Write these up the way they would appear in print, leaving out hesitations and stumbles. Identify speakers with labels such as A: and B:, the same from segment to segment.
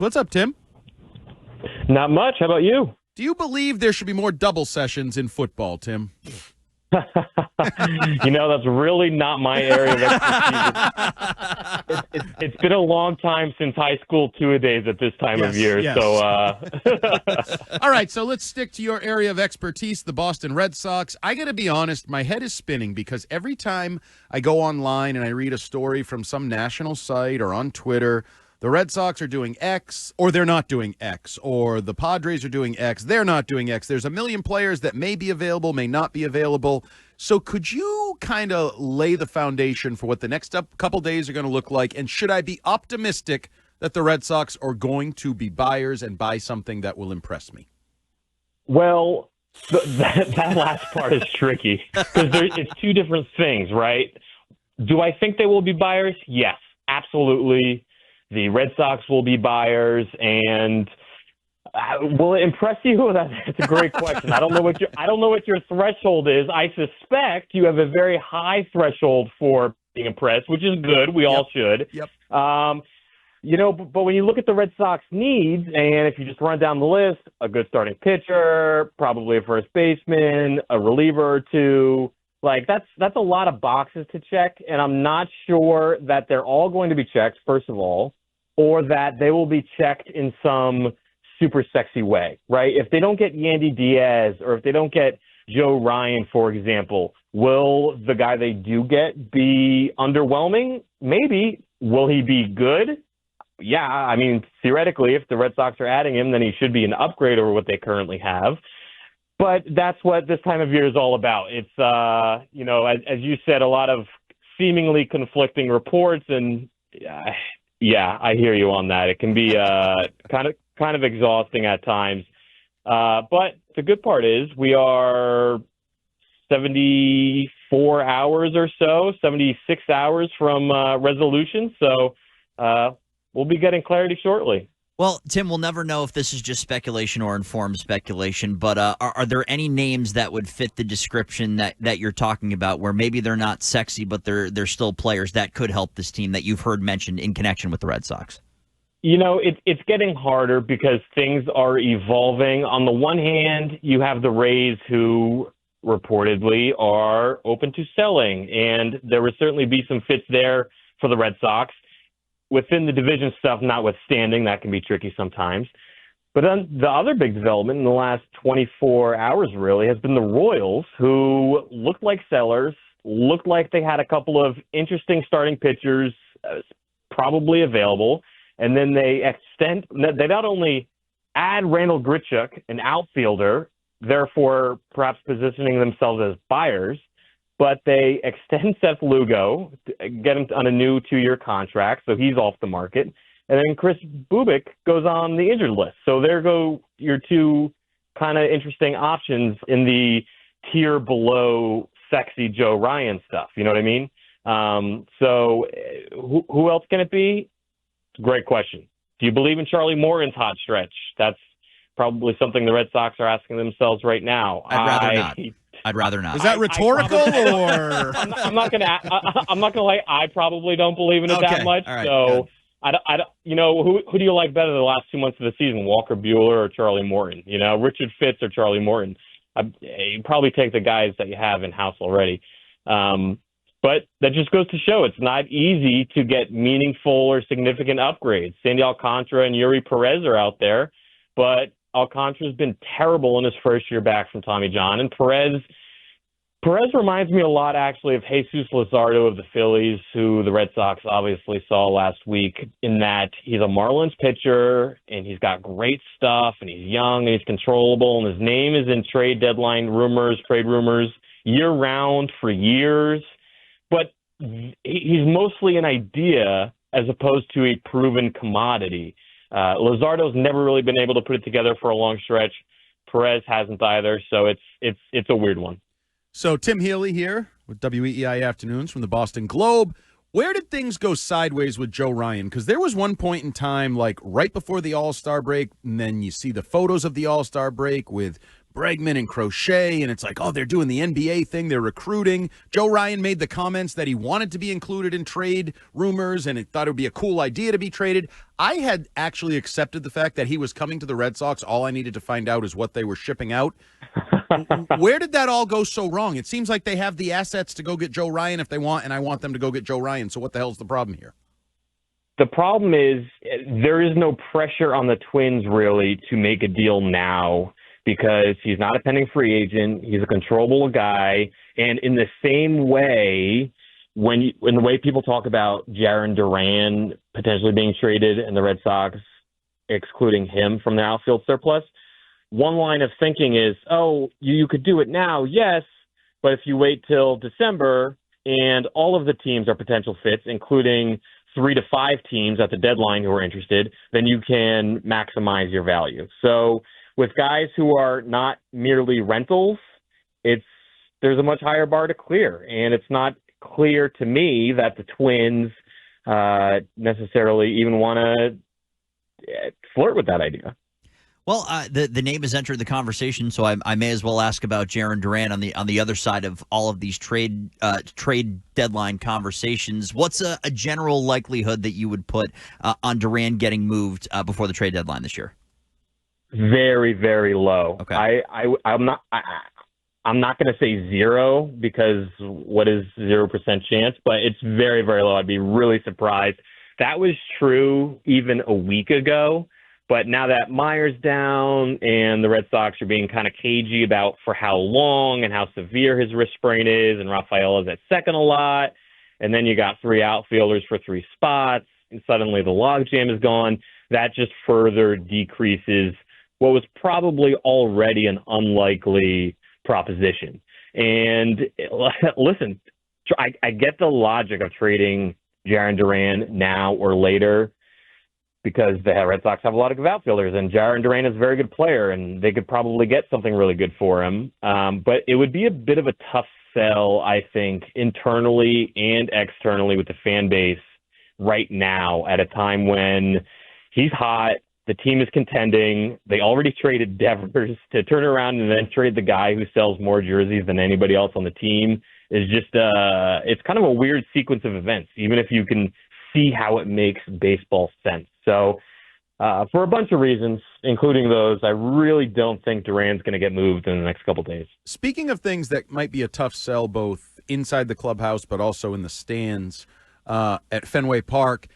A: What's up, Tim?
B: Not much. How about you?
A: Do you believe there should be more double sessions in football, Tim?
B: That's really not my area of expertise. It's been a long time since high school two-a-days at this time of year.
A: Yes.
B: So,
A: All right, so let's stick to your area of expertise, the Boston Red Sox. I got to be honest, my head is spinning because every time I go online and I read a story from some national site or on Twitter, the Red Sox are doing X, or they're not doing X, or the Padres are doing X, they're not doing X. There's a million players that may be available, may not be available. So could you kind of lay the foundation for what the next couple days are going to look like? And should I be optimistic that the Red Sox are going to be buyers and buy something that will impress me?
B: well, that last part is tricky because it's two different things, right? Do I think they will be buyers? Yes, absolutely. The Red Sox will be buyers, and will it impress you? That's a great question. I don't know what your threshold is. I suspect you have a very high threshold for being impressed, which is good. We all should.
A: Yep.
B: But when you look at the Red Sox needs, and if you just run down the list, a good starting pitcher, probably a first baseman, a reliever or two. Like that's a lot of boxes to check, and I'm not sure that they're all going to be checked, first of all, or that they will be checked in some super sexy way, right? If they don't get Yandy Diaz or if they don't get Joe Ryan, for example, will the guy they do get be underwhelming? Maybe. Will he be good? Yeah, I mean, theoretically, if the Red Sox are adding him, then he should be an upgrade over what they currently have. But that's what this time of year is all about. It's, as you said, a lot of seemingly conflicting reports, and yeah, I hear you on that. It can be kind of exhausting at times. But the good part is we are 74 hours or so, 76 hours from resolution. So we'll be getting clarity shortly.
C: Well, Tim, we'll never know if this is just speculation or informed speculation, but are there any names that would fit the description that you're talking about where maybe they're not sexy, but they're still players that could help this team that you've heard mentioned in connection with the Red Sox?
B: It's getting harder because things are evolving. On the one hand, you have the Rays who reportedly are open to selling, and there would certainly be some fits there for the Red Sox. Within the division stuff notwithstanding, that can be tricky sometimes. But then the other big development in the last 24 hours really has been the Royals, who looked like sellers, looked like they had a couple of interesting starting pitchers probably available. And then they not only add Randall Grichuk, an outfielder, therefore perhaps positioning themselves as buyers, but they extend Seth Lugo, get him on a new 2-year contract, so he's off the market. And then Chris Bubik goes on the injured list. So there go your two kind of interesting options in the tier below sexy Joe Ryan stuff. You know what I mean? So who else can it be? Great question. Do you believe in Charlie Morton's hot stretch? That's probably something the Red Sox are asking themselves right now.
C: I'd rather not.
A: Is that rhetorical or?
B: I'm not gonna lie. I probably don't believe in it that much.
C: All right,
B: so who do you like better the last 2 months of the season? Walker Buehler or Charlie Morton? Richard Fitz or Charlie Morton? You probably take the guys that you have in house already. But that just goes to show it's not easy to get meaningful or significant upgrades. Sandy Alcantara and Yuri Perez are out there, but Alcantara's been terrible in his first year back from Tommy John. And Perez reminds me a lot, actually, of Jesus Luzardo of the Phillies, who the Red Sox obviously saw last week, in that he's a Marlins pitcher, and he's got great stuff, and he's young, and he's controllable, and his name is in trade rumors, year-round for years. But he's mostly an idea as opposed to a proven commodity. Luzardo's never really been able to put it together for a long stretch. Perez hasn't either, so it's a weird one.
A: So Tim Healey here with WEEI Afternoons from the Boston Globe. Where did things go sideways with Joe Ryan? Because there was one point in time, like right before the All-Star break, and then you see the photos of the All-Star break with Bregman and Crochet, and it's like, oh, they're doing the NBA thing. They're recruiting. Joe Ryan made the comments that he wanted to be included in trade rumors, and he thought it would be a cool idea to be traded. I had actually accepted the fact that he was coming to the Red Sox. All I needed to find out is what they were shipping out. Where did that all go so wrong? It seems like they have the assets to go get Joe Ryan if they want, and I want them to go get Joe Ryan. So what the hell's the problem here?
B: The problem is there is no pressure on the Twins really to make a deal now because he's not a pending free agent. He's a controllable guy. And in the same way, in the way people talk about Jarren Durant potentially being traded and the Red Sox excluding him from their outfield surplus, one line of thinking is, oh, you could do it now, yes, but if you wait till December and all of the teams are potential fits, including 3 to 5 teams at the deadline who are interested, then you can maximize your value. So with guys who are not merely rentals, there's a much higher bar to clear. And it's not clear to me that the Twins necessarily even want to flirt with that idea.
C: Well, the name has entered the conversation, so I may as well ask about Jarren Durant on the other side of all of these trade deadline conversations. What's a general likelihood that you would put on Durant getting moved before the trade deadline this year?
B: Very, very low.
C: Okay.
B: I'm not going to say zero because what is 0% chance, but it's very, very low. I'd be really surprised. That was true even a week ago. But now that Meyer's down and the Red Sox are being kind of cagey about for how long and how severe his wrist sprain is, and Rafael is at second a lot, and then you got 3 outfielders for 3 spots, and suddenly the logjam is gone, that just further decreases what was probably already an unlikely proposition. And listen, I get the logic of trading Jarren Durant now or later, because the Red Sox have a lot of good outfielders, and Jarren Durant is a very good player, and they could probably get something really good for him. But it would be a bit of a tough sell, I think, internally and externally with the fan base right now at a time when he's hot, the team is contending, they already traded Devers to turn around and then trade the guy who sells more jerseys than anybody else on the team is just it's kind of a weird sequence of events, even if you can see how it makes baseball sense. So for a bunch of reasons, including those, I really don't think Durant's going to get moved in the next couple of days.
A: Speaking of things that might be a tough sell both inside the clubhouse but also in the stands at Fenway Park,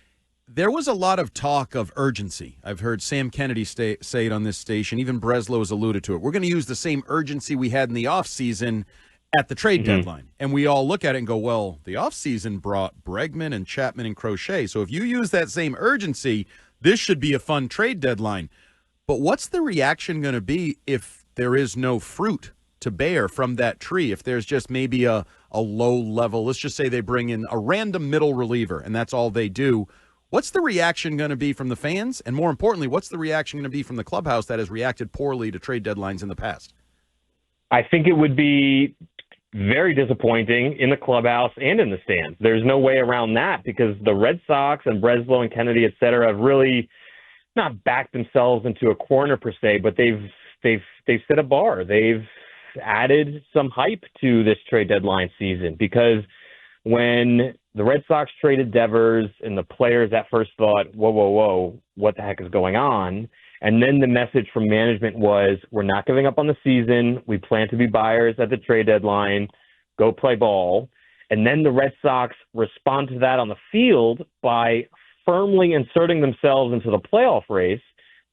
A: there was a lot of talk of urgency. I've heard Sam Kennedy say it on this station. Even Breslow has alluded to it. We're going to use the same urgency we had in the offseason at the trade deadline. And we all look at it and go, well, the offseason brought Bregman and Chapman and Crochet. So if you use that same urgency, this should be a fun trade deadline. But what's the reaction going to be if there is no fruit to bear from that tree? If there's just maybe a low level, let's just say they bring in a random middle reliever and that's all they do. What's the reaction going to be from the fans? And more importantly, what's the reaction going to be from the clubhouse that has reacted poorly to trade deadlines in the past?
B: I think it would be very disappointing in the clubhouse and in the stands. There's no way around that because the Red Sox and Breslow and Kennedy, et cetera, have really not backed themselves into a corner per se, but they've set a bar. They've added some hype to this trade deadline season because when the Red Sox traded Devers and the players at first thought, whoa, what the heck is going on? And then the message from management was, we're not giving up on the season. We plan to be buyers at the trade deadline. Go play ball. And then the Red Sox respond to that on the field by firmly inserting themselves into the playoff race.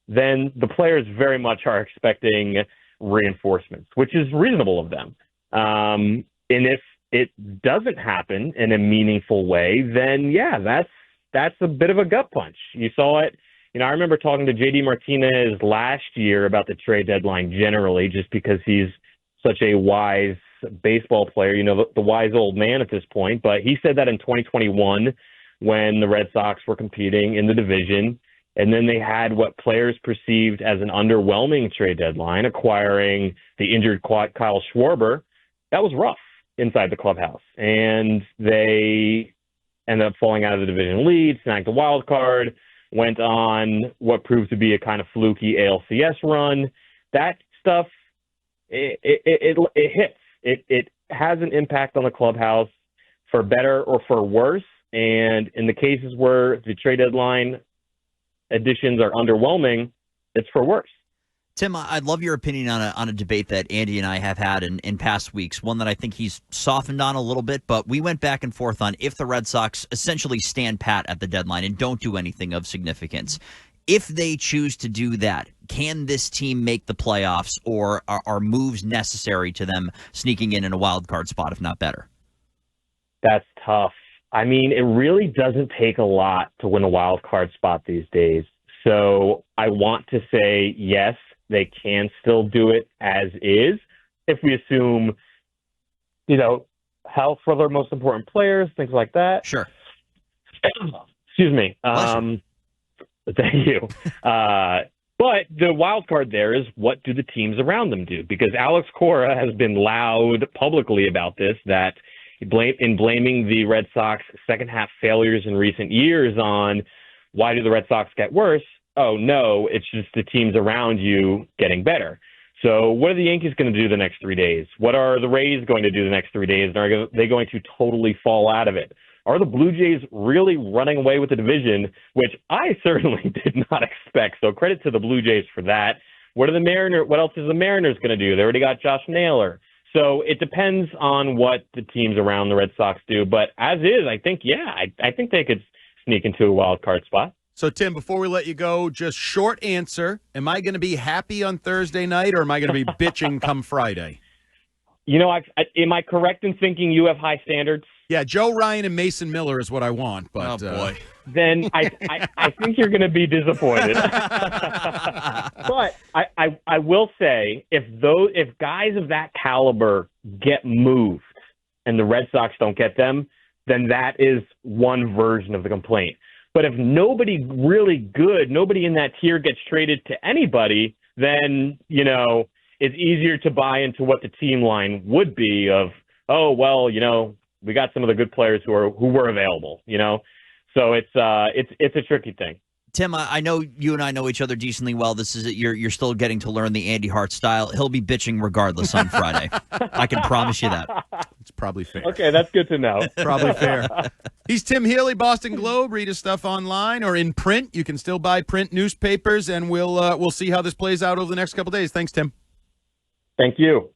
B: Then the players very much are expecting reinforcements, which is reasonable of them. And if it doesn't happen in a meaningful way, then yeah, that's a bit of a gut punch. You saw it. You know, I remember talking to JD Martinez last year about the trade deadline generally, just because he's such a wise baseball player, you know, the wise old man at this point. But he said that in 2021, when the Red Sox were competing in the division, and then they had what players perceived as an underwhelming trade deadline, acquiring the injured Kyle Schwarber, that was rough inside the clubhouse. And they ended up falling out of the division lead, snagged the wild card, went on what proved to be a kind of fluky ALCS run. That stuff it hits. It has an impact on the clubhouse for better or for worse. And in the cases where the trade deadline additions are underwhelming, it's for worse.
C: Tim, I'd love your opinion on a debate that Andy and I have had in past weeks, one that I think he's softened on a little bit, but we went back and forth on if the Red Sox essentially stand pat at the deadline and don't do anything of significance. If they choose to do that, can this team make the playoffs, or are moves necessary to them sneaking in a wild card spot, if not better?
B: That's tough. I mean, it really doesn't take a lot to win a wild card spot these days. So I want to say yes, they can still do it as is if we assume, health for their most important players, things like that.
C: Sure.
B: Excuse me. Thank you. But the wild card there is, what do the teams around them do? Because Alex Cora has been loud publicly about this, that in blaming the Red Sox second half failures in recent years on why do the Red Sox get worse? Oh, no, it's just the teams around you getting better. So what are the Yankees going to do the next 3 days? What are the Rays going to do the next 3 days? And are they going to totally fall out of it? Are the Blue Jays really running away with the division, which I certainly did not expect? So credit to the Blue Jays for that. What else is the Mariners going to do? They already got Josh Naylor. So it depends on what the teams around the Red Sox do. But as is, I think, I think they could sneak into a wild card spot.
A: So, Tim, before we let you go, just short answer. Am I going to be happy on Thursday night, or am I going to be bitching come Friday?
B: Am I correct in thinking you have high standards?
A: Yeah, Joe Ryan and Mason Miller is what I want. But,
C: oh, boy.
B: Then I think you're going to be disappointed. But I will say, if guys of that caliber get moved and the Red Sox don't get them, then that is one version of the complaint. But if nobody really good, nobody in that tier gets traded to anybody, then, it's easier to buy into what the team line would be of, oh, well, we got some of the good players who were available, So it's a tricky thing.
C: Tim, I know you and I know each other decently well. This is you're still getting to learn the Andy Hart style. He'll be bitching regardless on Friday. I can promise you that.
A: It's probably fair.
B: Okay, that's good to know.
A: Probably fair. He's Tim Healey, Boston Globe. Read his stuff online or in print. You can still buy print newspapers, and we'll see how this plays out over the next couple days. Thanks, Tim.
B: Thank you.